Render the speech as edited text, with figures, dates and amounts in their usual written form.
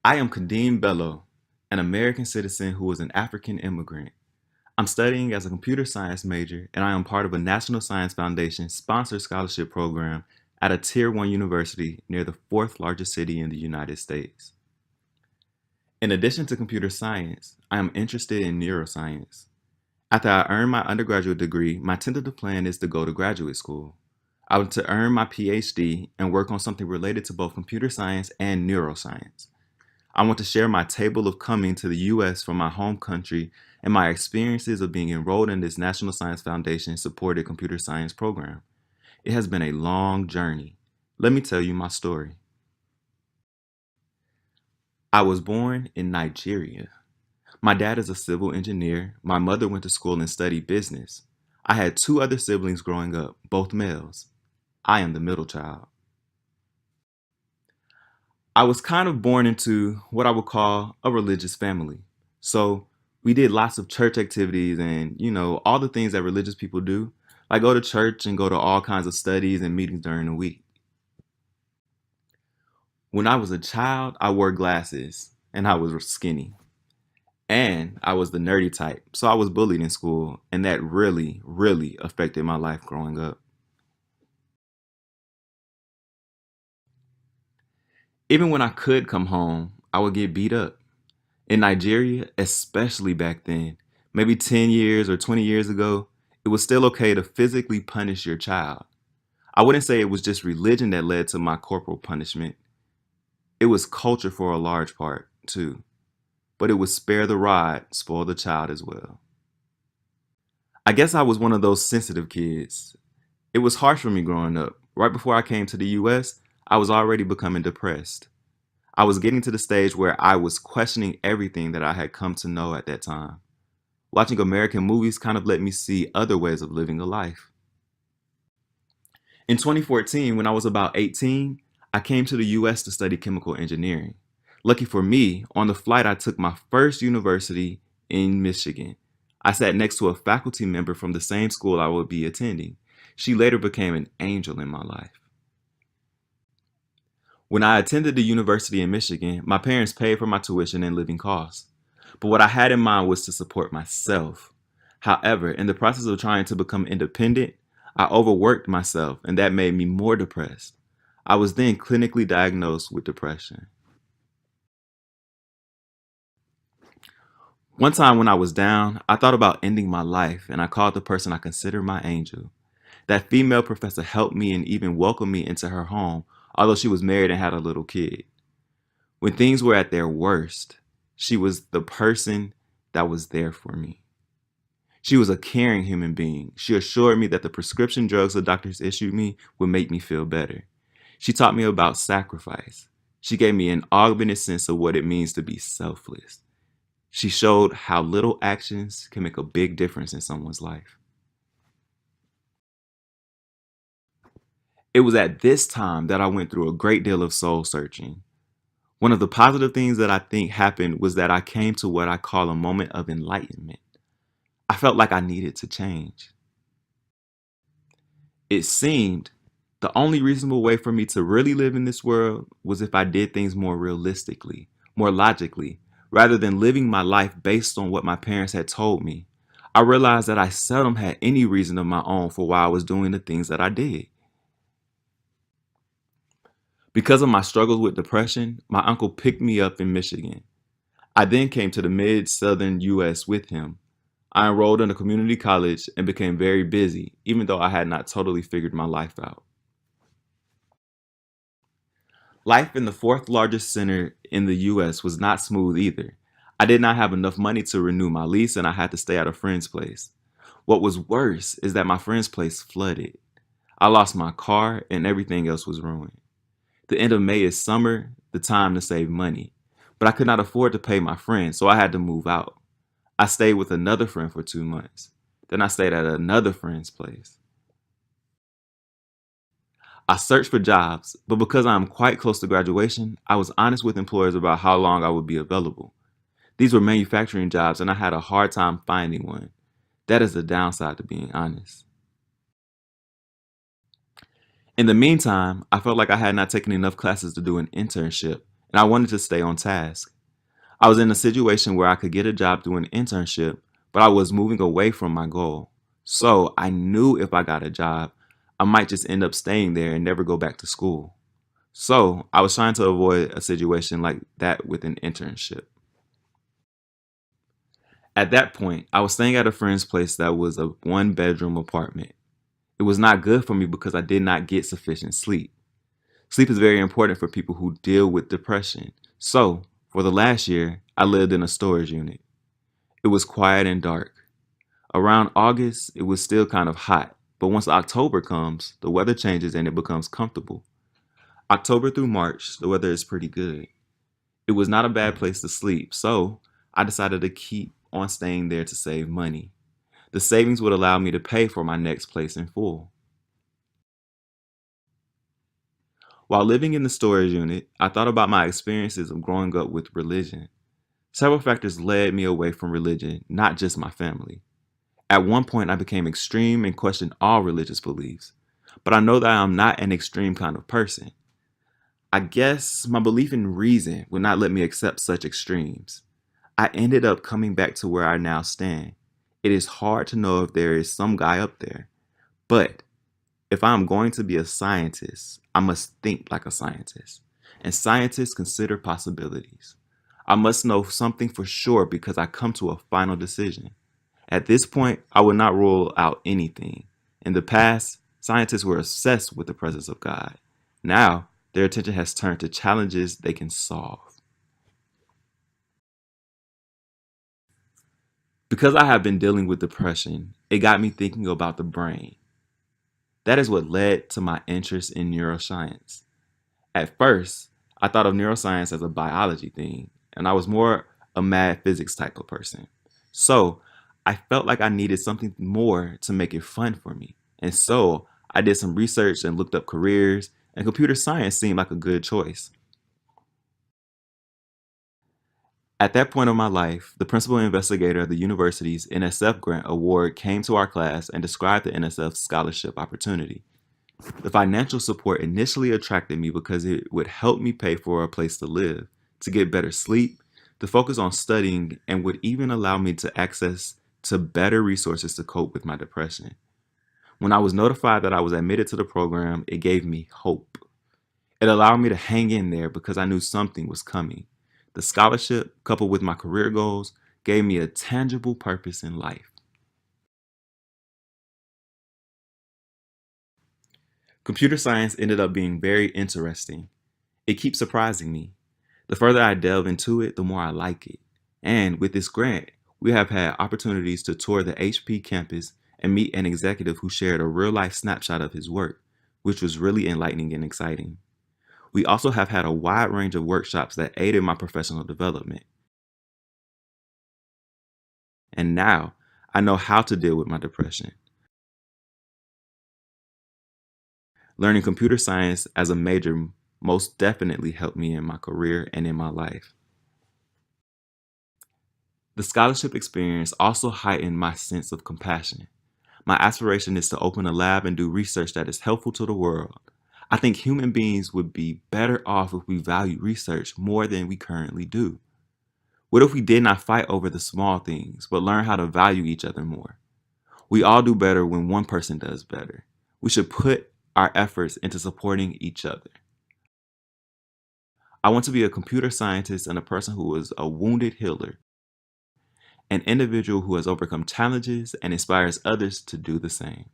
I am Kadeem Bello, an American citizen who is an African immigrant. I'm studying as a computer science major, and I am part of a National Science Foundation sponsored scholarship program at a Tier 1 university near the fourth largest city in the United States. In addition to computer science, I am interested in neuroscience. After I earn my undergraduate degree, my tentative plan is to go to graduate school. I want to earn my PhD and work on something related to both computer science and neuroscience. I want to share my table of coming to the US from my home country and my experiences of being enrolled in this National Science Foundation supported computer science program. It has been a long journey. Let me tell you my story. I was born in Nigeria. My dad is a civil engineer. My mother went to school and studied business. I had two other siblings growing up, both males. I am the middle child. I was kind of born into what I would call a religious family. So we did lots of church activities and, all the things that religious people do, like go to church and go to all kinds of studies and meetings during the week. When I was a child, I wore glasses and I was skinny. And I was the nerdy type. So I was bullied in school, and that really, really affected my life growing up. Even when I could come home, I would get beat up. In Nigeria, especially back then, maybe 10 years or 20 years ago, it was still okay to physically punish your child. I wouldn't say it was just religion that led to my corporal punishment. It was culture for a large part, too. But it was spare the rod, spoil the child as well. I guess I was one of those sensitive kids. It was harsh for me growing up. Right before I came to the US, I was already becoming depressed. I was getting to the stage where I was questioning everything that I had come to know at that time. Watching American movies kind of let me see other ways of living a life. In 2014, when I was about 18, I came to the US to study chemical engineering. Lucky for me, on the flight, I took my first university in Michigan. I sat next to a faculty member from the same school I would be attending. She later became an angel in my life. When I attended the university in Michigan, my parents paid for my tuition and living costs. But what I had in mind was to support myself. However, in the process of trying to become independent, I overworked myself, and that made me more depressed. I was then clinically diagnosed with depression. One time when I was down, I thought about ending my life, and I called the person I consider my angel. That female professor helped me and even welcomed me into her home, although she was married and had a little kid. When things were at their worst, she was the person that was there for me. She was a caring human being. She assured me that the prescription drugs the doctors issued me would make me feel better. She taught me about sacrifice. She gave me an augmented sense of what it means to be selfless. She showed how little actions can make a big difference in someone's life. It was at this time that I went through a great deal of soul searching. One of the positive things that I think happened was that I came to what I call a moment of enlightenment. I felt like I needed to change. It seemed the only reasonable way for me to really live in this world was if I did things more realistically, more logically, rather than living my life based on what my parents had told me. I realized that I seldom had any reason of my own for why I was doing the things that I did. Because of my struggles with depression, my uncle picked me up in Michigan. I then came to the mid southern US with him. I enrolled in a community college and became very busy, even though I had not totally figured my life out. Life in the fourth largest center in the US was not smooth either. I did not have enough money to renew my lease and I had to stay at a friend's place. What was worse is that my friend's place flooded. I lost my car and everything else was ruined. The end of May is summer, the time to save money. But I could not afford to pay my friend, so I had to move out. I stayed with another friend for 2 months. Then I stayed at another friend's place. I searched for jobs, but because I am quite close to graduation, I was honest with employers about how long I would be available. These were manufacturing jobs, and I had a hard time finding one. That is the downside to being honest. In the meantime, I felt like I had not taken enough classes to do an internship, and I wanted to stay on task. I was in a situation where I could get a job through an internship, but I was moving away from my goal. So I knew if I got a job, I might just end up staying there and never go back to school. So I was trying to avoid a situation like that with an internship. At that point, I was staying at a friend's place that was a 1 bedroom apartment. It was not good for me because I did not get sufficient sleep. Sleep is very important for people who deal with depression. So, for the last year, I lived in a storage unit. It was quiet and dark. Around August, it was still kind of hot, but once October comes, the weather changes and it becomes comfortable. October through March, the weather is pretty good. It was not a bad place to sleep, so I decided to keep on staying there to save money. The savings would allow me to pay for my next place in full. While living in the storage unit, I thought about my experiences of growing up with religion. Several factors led me away from religion, not just my family. At one point, I became extreme and questioned all religious beliefs, but I know that I'm not an extreme kind of person. I guess my belief in reason would not let me accept such extremes. I ended up coming back to where I now stand. It is hard to know if there is some guy up there, but if I'm going to be a scientist, I must think like a scientist. And scientists consider possibilities. I must know something for sure because I come to a final decision. At this point, I would not rule out anything. In the past, scientists were obsessed with the presence of God. Now, their attention has turned to challenges they can solve. Because I have been dealing with depression, it got me thinking about the brain. That is what led to my interest in neuroscience. At first, I thought of neuroscience as a biology thing, and I was more a mad physics type of person. So I felt like I needed something more to make it fun for me. And so I did some research and looked up careers, and computer science seemed like a good choice. At that point of my life, the principal investigator of the university's NSF grant award came to our class and described the NSF scholarship opportunity. The financial support initially attracted me because it would help me pay for a place to live, to get better sleep, to focus on studying, and would even allow me to access to better resources to cope with my depression. When I was notified that I was admitted to the program, it gave me hope. It allowed me to hang in there because I knew something was coming. The scholarship, coupled with my career goals, gave me a tangible purpose in life. Computer science ended up being very interesting. It keeps surprising me. The further I delve into it, the more I like it. And with this grant, we have had opportunities to tour the HP campus and meet an executive who shared a real life snapshot of his work, which was really enlightening and exciting. We also have had a wide range of workshops that aided my professional development. And now I know how to deal with my depression. Learning computer science as a major most definitely helped me in my career and in my life. The scholarship experience also heightened my sense of compassion. My aspiration is to open a lab and do research that is helpful to the world. I think human beings would be better off if we value research more than we currently do. What if we did not fight over the small things, but learn how to value each other more? We all do better when one person does better. We should put our efforts into supporting each other. I want to be a computer scientist and a person who is a wounded healer, an individual who has overcome challenges and inspires others to do the same.